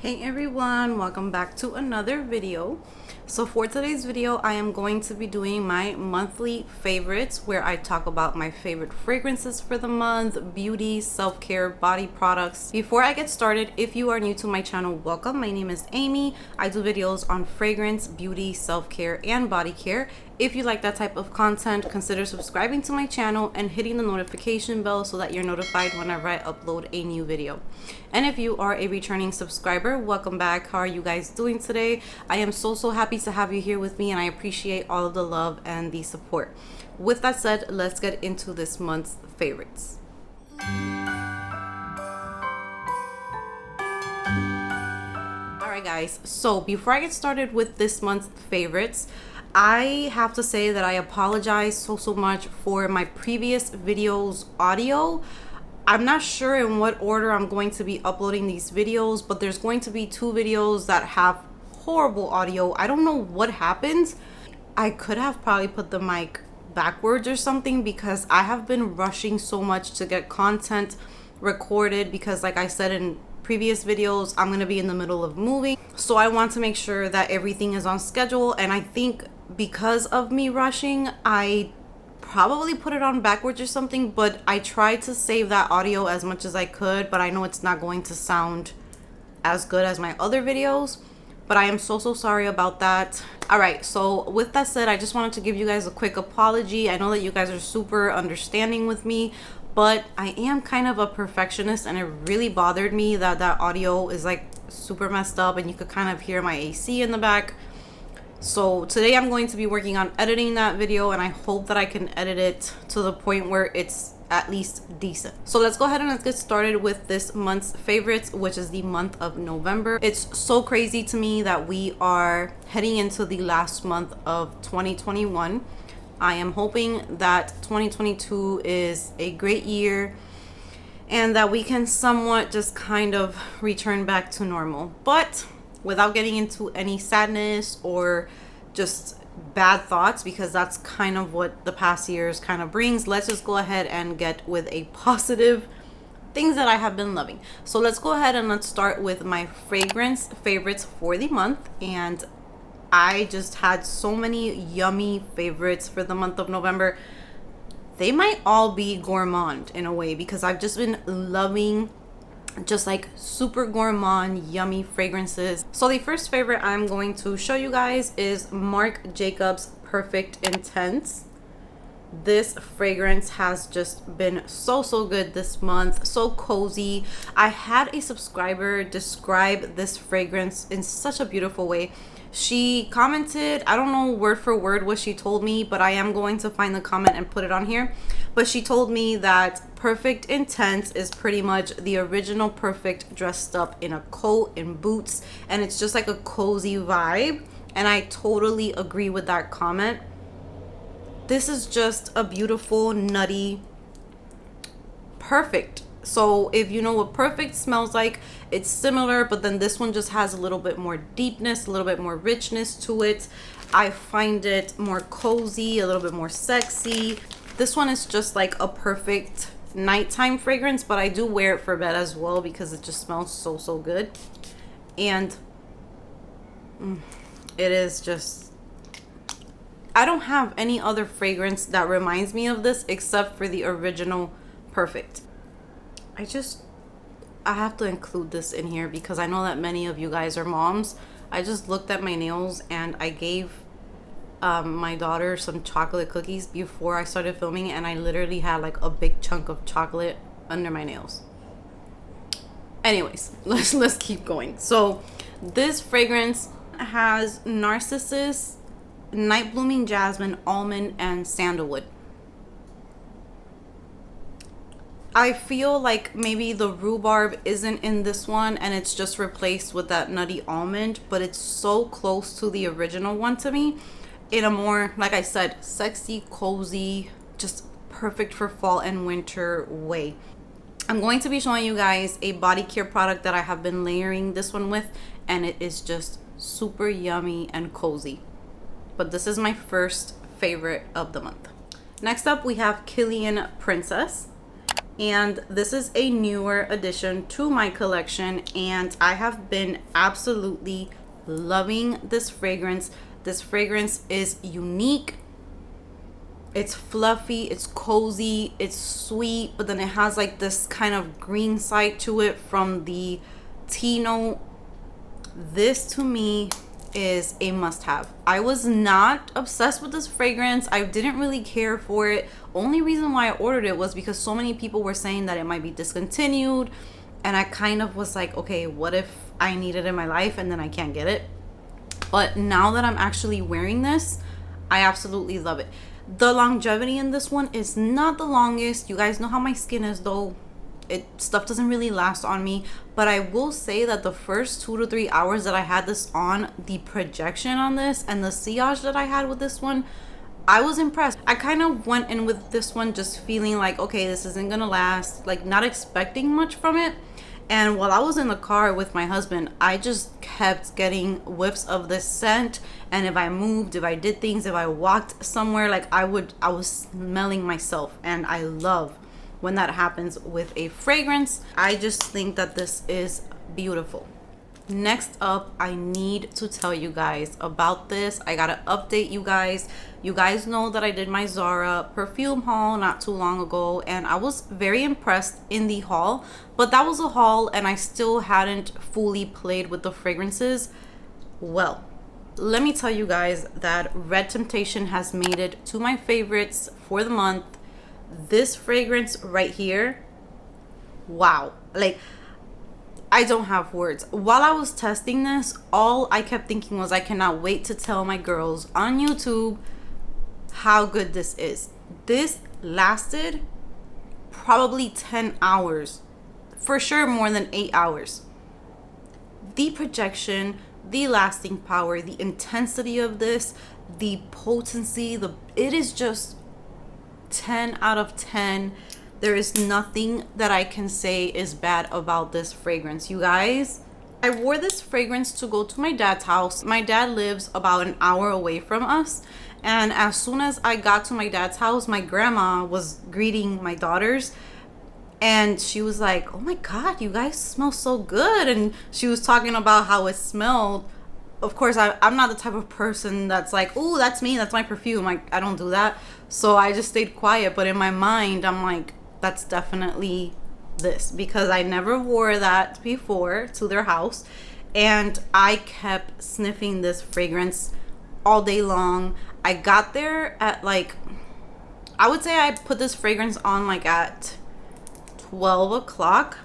Hey everyone, welcome back to another video. So for today's video, I am going to be doing my monthly favorites where I talk about my favorite fragrances for the month, beauty, self-care, body products. Before I get started, if you are new to my channel, welcome. My name is Amy. I do videos on fragrance, beauty, self-care, and body care. If you like that type of content, consider subscribing to my channel and hitting the notification bell so that you're notified whenever I upload a new video. And if you are a returning subscriber, welcome back. How are you guys doing today? I am so happy to have you here with me, and I appreciate all of the love and the support. With that said, let's get into this month's favorites. Alright guys, so before I get started with this month's favorites, I have to say that I apologize so much for my previous videos audio. I'm not sure in what order I'm going to be uploading these videos, but there's going to be two videos that have horrible audio. I don't know what happened. I could have probably put the mic backwards or something because I have been rushing so much to get content recorded because, like I said in previous videos, I'm going to be in the middle of moving. So I want to make sure that everything is on schedule, and I think because of me rushing, I probably put it on backwards or something, but I tried to save that audio as much as I could, but I know it's not going to sound as good as my other videos, but I am so sorry about that. All right, so with that said, I just wanted to give you guys a quick apology. I know that you guys are super understanding with me, but I am kind of a perfectionist, and it really bothered me that that audio is like super messed up and you could kind of hear my AC in the back. So today I'm going to be working on editing that video, and I hope that I can edit it to the point where it's at least decent. So let's go ahead and let's get started with this month's favorites, which is the month of November. It's so crazy to me that we are heading into the last month of 2021. I am hoping that 2022 is a great year and that we can somewhat just kind of return back to normal. But without getting into any sadness or just bad thoughts, because that's kind of what the past years kind of brings, let's just go ahead and get with a positive things that I have been loving. So let's go ahead and let's start with my fragrance favorites for the month. And I just had so many yummy favorites for the month of November. They might all be gourmand in a way, because I've just been loving just like super gourmand yummy fragrances. So the first favorite I'm going to show you guys is Marc Jacobs Perfect Intense. This fragrance has just been so good this month, so cozy. I had a subscriber describe this fragrance in such a beautiful way. She commented, I don't know word for word what she told me, but I am going to find the comment and put it on here. But she told me that Perfect Intense is pretty much the original Perfect dressed up in a coat and boots, and it's just like a cozy vibe. And I totally agree with that comment. This is just a beautiful, nutty Perfect. So if you know what Perfect smells like, it's similar, but then this one just has a little bit more deepness, a little bit more richness to it. I find it more cozy, a little bit more sexy. This one is just like a perfect nighttime fragrance, but I do wear it for bed as well because it just smells so good. And it is just, I don't have any other fragrance that reminds me of this except for the original Perfect. I have to include this in here because I know that many of you guys are moms. I just looked at my nails and I gave my daughter some chocolate cookies before I started filming, and I literally had like a big chunk of chocolate under my nails. Anyways, let's keep going. So this fragrance has narcissus, night blooming jasmine, almond, and sandalwood. I feel like maybe the rhubarb isn't in this one and it's just replaced with that nutty almond, but it's so close to the original one to me in a more, like I said, sexy, cozy, just perfect for fall and winter way. I'm going to be showing you guys a body care product that I have been layering this one with, and it is just super yummy and cozy. But this is my first favorite of the month. Next up, we have Kilian Princess. and this is a newer addition to my collection, and I have been absolutely loving this fragrance. This fragrance is unique. It's fluffy, it's cozy, it's sweet, but then it has like this kind of green side to it from the tea note. This to me is a must-have. I was not obsessed with this fragrance. I didn't really care for it. Only reason why I ordered it was because so many people were saying that it might be discontinued, and I kind of was like, okay, what if I need it in my life and then I can't get it? But now that I'm actually wearing this, I absolutely love it. The longevity in this one is not the longest. You guys know how my skin is though. Stuff doesn't really last on me, but I will say that the first 2 to 3 hours that I had this on, the projection on this and the sillage that I had with this one, I was impressed. I kind of went in with this one just feeling like, okay, this isn't gonna last, like not expecting much from it. And while I was in the car with my husband, I just kept getting whiffs of this scent. And if I moved, if I did things, if I walked somewhere, like I was smelling myself. And I love when that happens with a fragrance. I just think that this is beautiful. Next up, I need to tell you guys about this. I gotta update you guys. You guys know that I did my Zara perfume haul not too long ago, and I was very impressed in the haul, but that was a haul and I still hadn't fully played with the fragrances. Well, let me tell you guys that Red Temptation has made it to my favorites for the month. This fragrance right here, wow, like I don't have words. While I was testing this, all I kept thinking was I cannot wait to tell my girls on YouTube how good this is. This lasted probably 10 hours, for sure more than 8 hours. The projection, the lasting power, the intensity of this, the potency, it is just 10 out of 10. There is nothing that I can say is bad about this fragrance. You guys, I wore this fragrance to go to my dad's house. My dad lives about an hour away from us. And as soon as I got to my dad's house, my grandma was greeting my daughters. And she was like, oh my God, you guys smell so good. And she was talking about how it smelled. Of course, I'm not the type of person that's like, oh, that's me, that's my perfume. I don't do that. So I just stayed quiet. But in my mind, I'm like, that's definitely this, because I never wore that before to their house. And I kept sniffing this fragrance all day long. I got there at like, I would say I put this fragrance on like at 12 o'clock.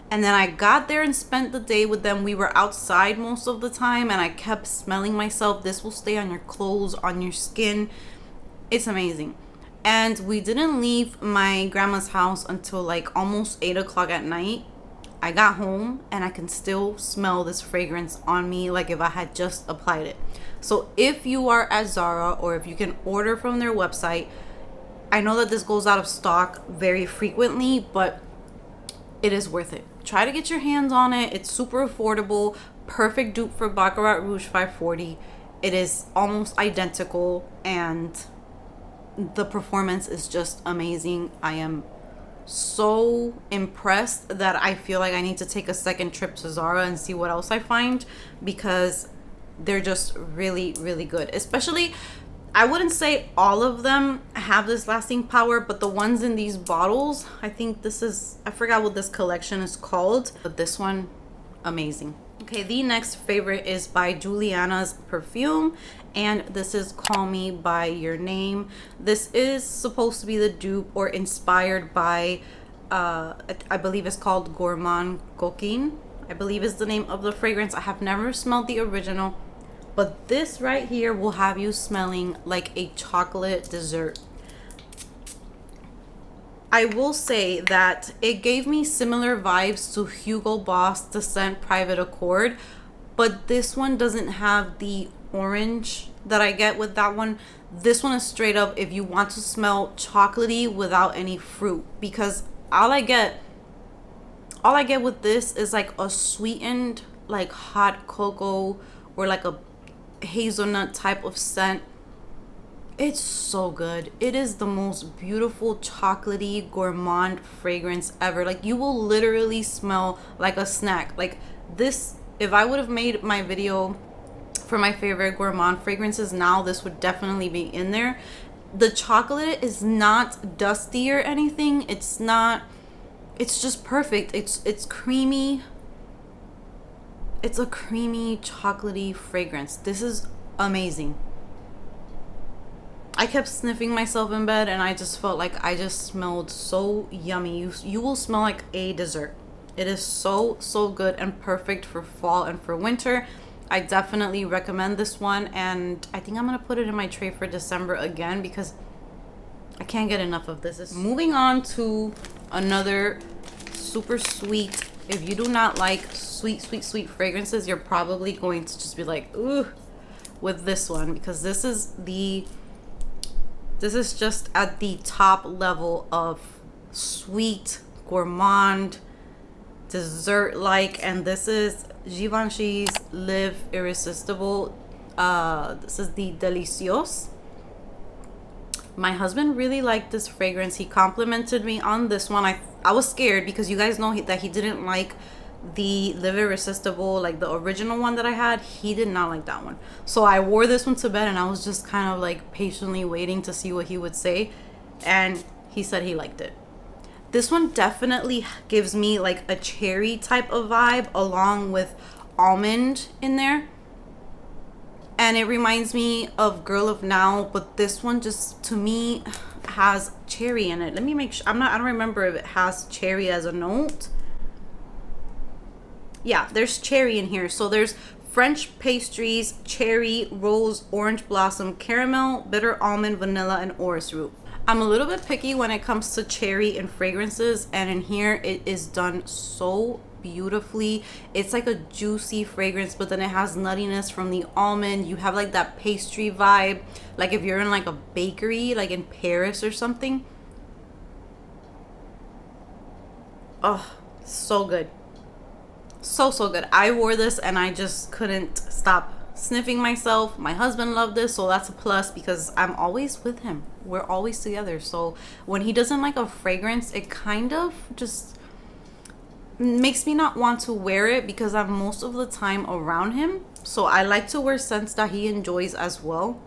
And then I got there and spent the day with them. We were outside most of the time and I kept smelling myself. This will stay on your clothes, on your skin. It's amazing. And we didn't leave my grandma's house until like almost 8 o'clock at night. I got home and I can still smell this fragrance on me like if I had just applied it. So if you are at Zara or if you can order from their website, I know that this goes out of stock very frequently, but it is worth it. Try to get your hands on it. It's super affordable. Perfect dupe for Baccarat Rouge 540. It is almost identical and the performance is just amazing. I am so impressed that I feel like I need to take a second trip to Zara and see what else I find, because they're just really, really good. Especially, I wouldn't say all of them have this lasting power, but the ones in these bottles, I think this is, I forgot what this collection is called, but this one, amazing. Okay, the next favorite is by Juliana's Perfume, and this is Call Me By Your Name. This is supposed to be the dupe or inspired by, I believe it's called Gourmand Coquine, I believe is the name of the fragrance. I have never smelled the original, but this right here will have you smelling like a chocolate dessert. I will say that it gave me similar vibes to Hugo Boss The Scent Private Accord, but this one doesn't have the orange that I get with that one. This one is straight up if you want to smell chocolatey without any fruit, because all I get with this is like a sweetened like hot cocoa or like a hazelnut type of scent. It's so good. It is the most beautiful chocolatey gourmand fragrance ever. Like, you will literally smell like a snack. Like this, if I would have made my video for my favorite gourmand fragrances now, this would definitely be in there. The chocolate is not dusty or anything. It's not, it's just perfect. It's creamy. It's a creamy chocolatey fragrance. This is amazing. I kept sniffing myself in bed and I just felt like I just smelled so yummy. You will smell like a dessert. It is so good and perfect for fall and for winter. I definitely recommend this one, and I think I'm gonna put it in my tray for December again because I can't get enough of this. Moving on to another super sweet. If you do not like sweet fragrances, you're probably going to just be like, ooh, with this one, because this is just at the top level of sweet, gourmand, dessert-like, and this is Givenchy's Live Irresistible. This is the Delicieuse. My husband really liked this fragrance. He complimented me on this one. I was scared because you guys know that he didn't like the Live Irresistible, like the original one that I had. He did not like that one. So I wore this one to bed and I was just kind of like patiently waiting to see what he would say. And he said he liked it. This one definitely gives me like a cherry type of vibe along with almond in there. And it reminds me of Girl of Now, but this one just to me has cherry in it. Let me make sure. I don't remember if it has cherry as a note. Yeah, there's cherry in here. So there's French pastries, cherry, rose, orange blossom, caramel, bitter almond, vanilla, and orris root. I'm a little bit picky when it comes to cherry and fragrances, and in here it is done so beautifully. It's like a juicy fragrance, but then it has nuttiness from the almond. You have like that pastry vibe, like if you're in like a bakery, like in Paris or something. Oh, so good. So good. I wore this and I just couldn't stop sniffing myself. My husband loved this, so that's a plus because I'm always with him. We're always together. So when he doesn't like a fragrance, it kind of just makes me not want to wear it because I'm most of the time around him. So I like to wear scents that he enjoys as well.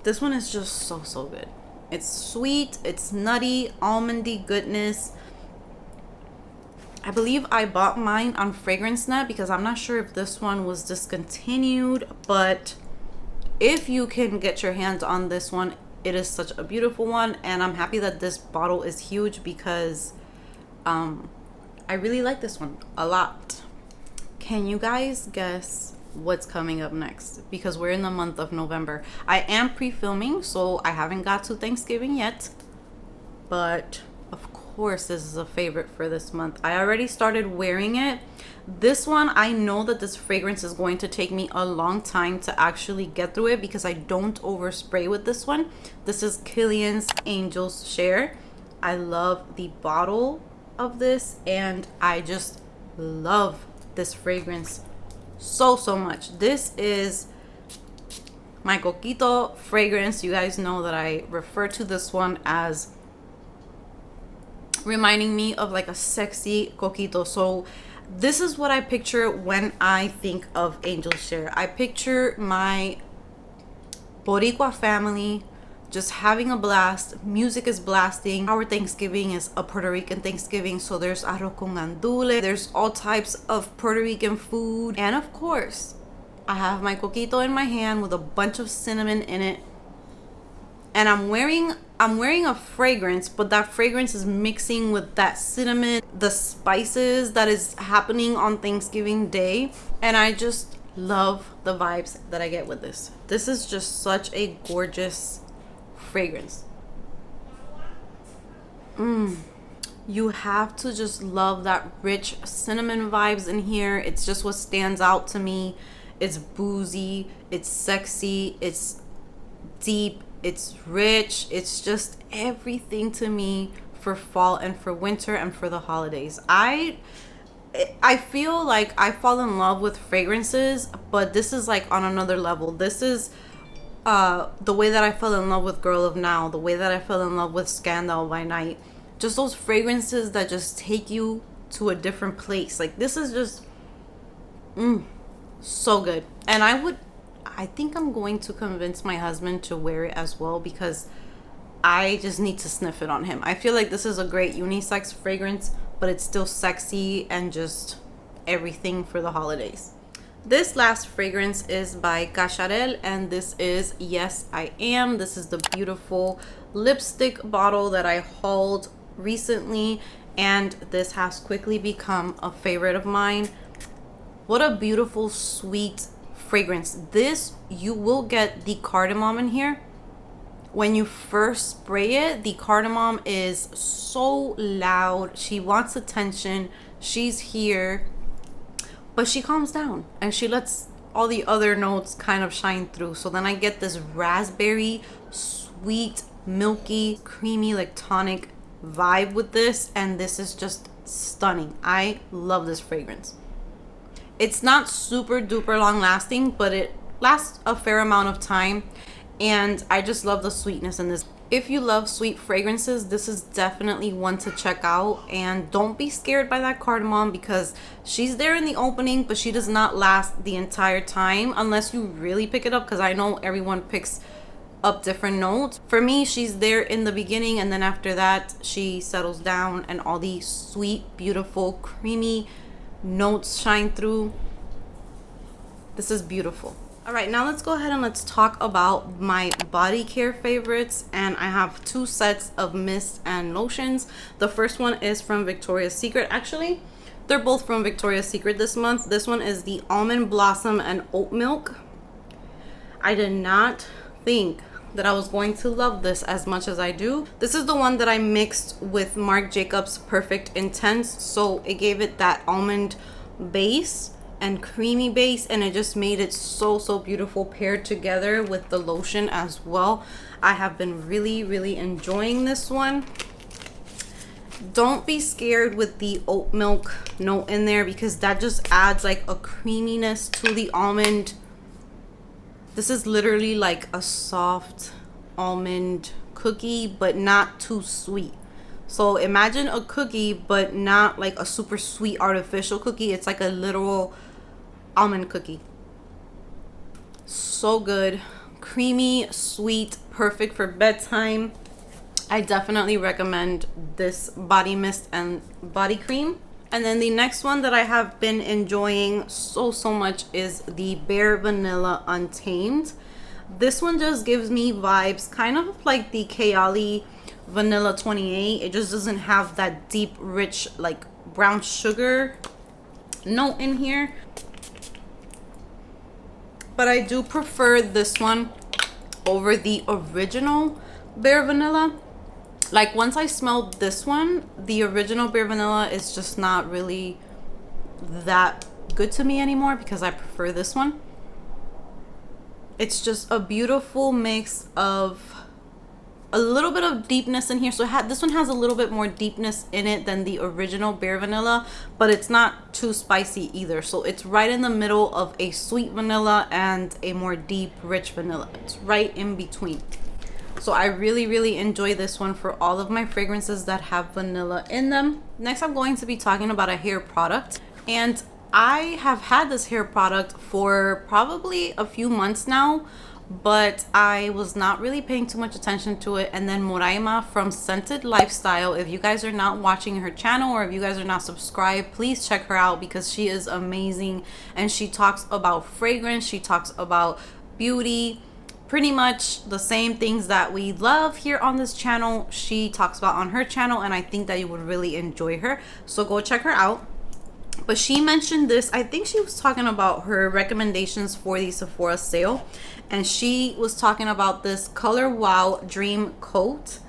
This one is just so good. It's sweet, it's nutty, almondy goodness. I believe I bought mine on FragranceNet because I'm not sure if this one was discontinued, but if you can get your hands on this one, it is such a beautiful one, and I'm happy that this bottle is huge because I really like this one a lot. Can you guys guess what's coming up next? Because we're in the month of November. I am pre-filming, so I haven't got to Thanksgiving yet, but of course this is a favorite for this month. I already started wearing it. This one, I know that this fragrance is going to take me a long time to actually get through it because I don't overspray with this one. This is Kilian's Angel's Share. I love the bottle of this and I just love this fragrance so much. This is my coquito fragrance. You guys know that I refer to this one as reminding me of like a sexy coquito. So this is what I picture when I think of Angel's Share. I picture my Boricua family just having a blast. Music is blasting. Our Thanksgiving is a Puerto Rican Thanksgiving, so there's arroz con gandules, there's all types of Puerto Rican food, and of course I have my coquito in my hand with a bunch of cinnamon in it, and I'm wearing a fragrance, but that fragrance is mixing with that cinnamon, the spices that is happening on Thanksgiving Day, and I just love the vibes that I get with this. This is just such a gorgeous fragrance. You have to just love that rich cinnamon vibes in here. It's just what stands out to me. It's boozy, it's sexy, it's deep, it's rich. It's just everything to me for fall and for winter and for the holidays. I feel like I fall in love with fragrances, but this is like on another level. This is the way that I fell in love with Girl of Now, the way that I fell in love with Scandal by Night, just those fragrances that just take you to a different place. Like, this is just so good. And I think I'm going to convince my husband to wear it as well, because I just need to sniff it on him. I feel like this is a great unisex fragrance, but it's still sexy and just everything for the holidays. This last fragrance is by Cacharel, and this is Yes I Am. This is the beautiful lipstick bottle that I hauled recently, and this has quickly become a favorite of mine. What a beautiful, sweet fragrance. This, you will get the cardamom in here. When you first spray it, the cardamom is so loud. She wants attention. She's here. But she calms down and she lets all the other notes kind of shine through. So then I get this raspberry, sweet, milky, creamy, like tonic vibe with this. And this is just stunning. I love this fragrance. It's not super duper long lasting, but it lasts a fair amount of time. And I just love the sweetness in this. If you love sweet fragrances, this is definitely one to check out. And don't be scared by that cardamom, because she's there in the opening, but she does not last the entire time unless you really pick it up, because I know everyone picks up different notes. For me, she's there in the beginning, and then after that she settles down and all these sweet, beautiful, creamy notes shine through. This is beautiful. All right, now let's go ahead and let's talk about my body care favorites. And I have two sets of mists and lotions. The first one is from Victoria's Secret. Actually, they're both from Victoria's Secret this month. This one is the Almond Blossom and Oat Milk. I did not think that I was going to love this as much as I do. This is the one that I mixed with Marc Jacobs Perfect Intense. So it gave it that almond base and creamy base, and it just made it so beautiful paired together with the lotion as well. I have been really enjoying this one. Don't be scared with the oat milk note in there, because that just adds like a creaminess to the almond. This is literally like a soft almond cookie, but not too sweet. So imagine a cookie, but not like a super sweet artificial cookie. It's like a literal almond cookie. So good. Creamy, sweet, perfect for bedtime. I definitely recommend this body mist and body cream. And then the next one that I have been enjoying so much is the Bare Vanilla Untamed. This one just gives me vibes kind of like the Kayali Vanilla 28. It just doesn't have that deep, rich, like brown sugar note in here. But I do prefer this one over the original Bare Vanilla. Like, once I smelled this one, the original Bare Vanilla is just not really that good to me anymore, because I prefer this one. It's just a beautiful mix of a little bit of deepness in here. So this one has a little bit more deepness in it than the original Bare Vanilla, but it's not too spicy either. So it's right in the middle of a sweet vanilla and a more deep, rich vanilla. It's right in between. So I really enjoy this one for all of my fragrances that have vanilla in them. Next, I'm going to be talking about a hair product. And I have had this hair product for probably a few months now, but I was not really paying too much attention to it. And then Moraima from Scented Lifestyle, if you guys are not watching her channel or if you guys are not subscribed, please check her out, because she is amazing. And she talks about fragrance, she talks about beauty, pretty much the same things that we love here on this channel, she talks about on her channel, and I think that you would really enjoy her. So go check her out. But she mentioned this, I think she was talking about her recommendations for the Sephora sale, and she was talking about this Color Wow Dream Coat.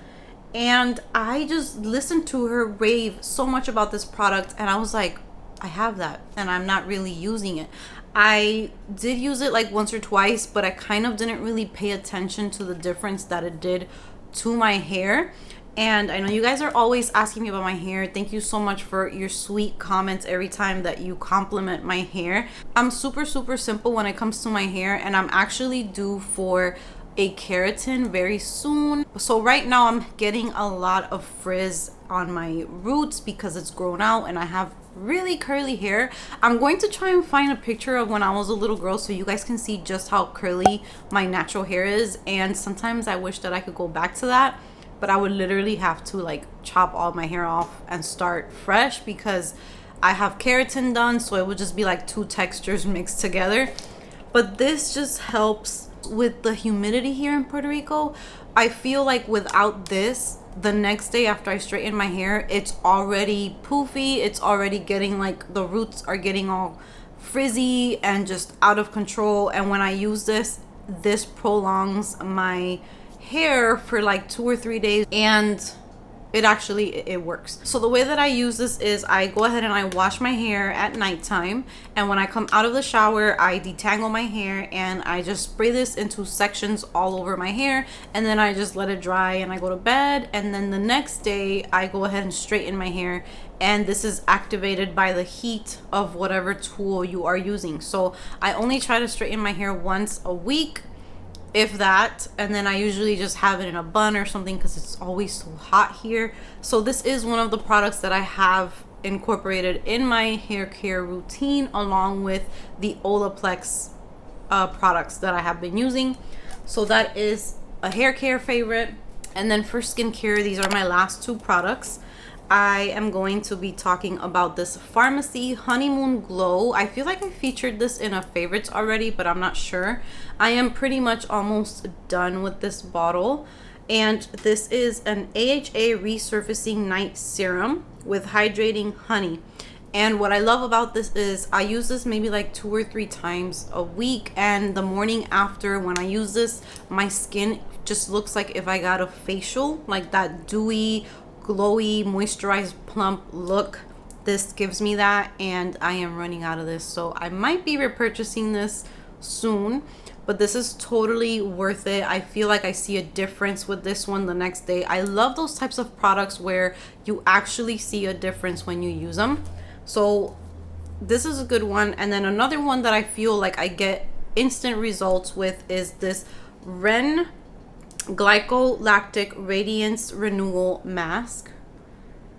And I just listened to her rave so much about this product, and I was like, I have that and I'm not really using it. I did use it like once or twice, but I kind of didn't really pay attention to the difference that it did to my hair. And I know you guys are always asking me about my hair. Thank you so much for your sweet comments every time that you compliment my hair. I'm super simple when it comes to my hair, and I'm actually due for a keratin very soon. So right now I'm getting a lot of frizz on my roots because it's grown out and I have really curly hair. I'm going to try and find a picture of when I was a little girl so you guys can see just how curly my natural hair is, and sometimes I wish that I could go back to that, but I would literally have to like chop all my hair off and start fresh because I have keratin done, so it would just be like two textures mixed together. But this just helps with the humidity here in Puerto Rico. I feel like without this, the next day after I straighten my hair, it's already poofy. It's already getting like, the roots are getting all frizzy and just out of control. And when I use this prolongs my hair for like 2 or 3 days, and it works. So the way that I use this is I go ahead and I wash my hair at nighttime, and when I come out of the shower I detangle my hair and I just spray this into sections all over my hair, and then I just let it dry and I go to bed, and then the next day I go ahead and straighten my hair, and this is activated by the heat of whatever tool you are using. So I only try to straighten my hair once a week, if that, and then I usually just have it in a bun or something because it's always so hot here. So this is one of the products that I have incorporated in my hair care routine, along with the Olaplex products that I have been using. So that is a hair care favorite. And then for skincare, these are my last two products. I am going to be talking about this Pharmacy Honeymoon Glow. I feel like I featured this in a favorites already, but I'm not sure. I am pretty much almost done with this bottle. And this is an AHA Resurfacing Night Serum with hydrating honey. And what I love about this is I use this maybe like 2 or 3 times a week. And the morning after, when I use this, my skin just looks like if I got a facial, like that dewy, glowy, moisturized, plump look. This gives me that, and I am running out of this, so I might be repurchasing this soon, but this is totally worth it. I feel like I see a difference with this one the next day. I love those types of products where you actually see a difference when you use them. So this is a good one. And then another one that I feel like I get instant results with is this Ren Glycolactic Radiance Renewal Mask,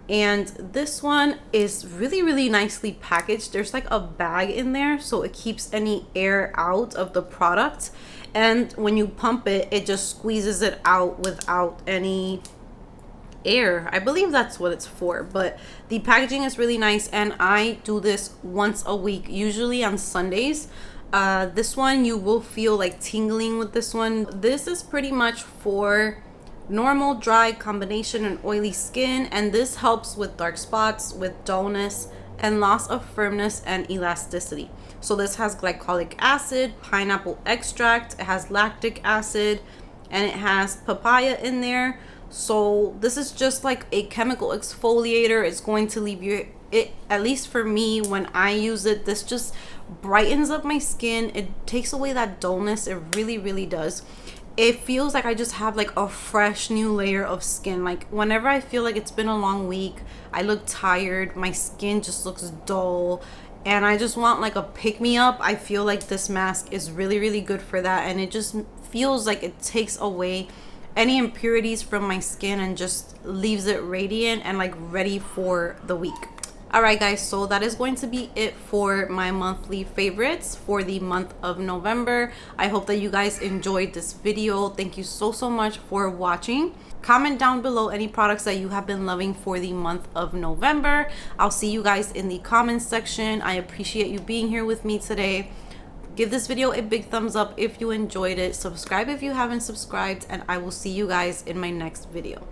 and this one is really nicely packaged. There's like a bag in there so it keeps any air out of the product, and when you pump it, it just squeezes it out without any air. I believe that's what it's for, but the packaging is really nice, and I do this once a week, usually on Sundays. This one, you will feel like tingling with this one. This is pretty much for normal, dry, combination, and oily skin, and this helps with dark spots, with dullness, and loss of firmness and elasticity. So this has glycolic acid, pineapple extract, it has lactic acid, and it has papaya in there. So this is just like a chemical exfoliator. It's going to leave you, at least for me, when I use it, this just brightens up my skin. It takes away that dullness. It really does. It feels like I just have like a fresh new layer of skin. Like whenever I feel like it's been a long week, I look tired, my skin just looks dull, and I just want like a pick-me-up, I feel like this mask is really good for that. And it just feels like it takes away any impurities from my skin and just leaves it radiant and like ready for the week. Alright guys, so that is going to be it for my monthly favorites for the month of November. I hope that you guys enjoyed this video. Thank you so much for watching. Comment down below any products that you have been loving for the month of November. I'll see you guys in the comments section. I appreciate you being here with me today. Give this video a big thumbs up if you enjoyed it. Subscribe if you haven't subscribed, and I will see you guys in my next video.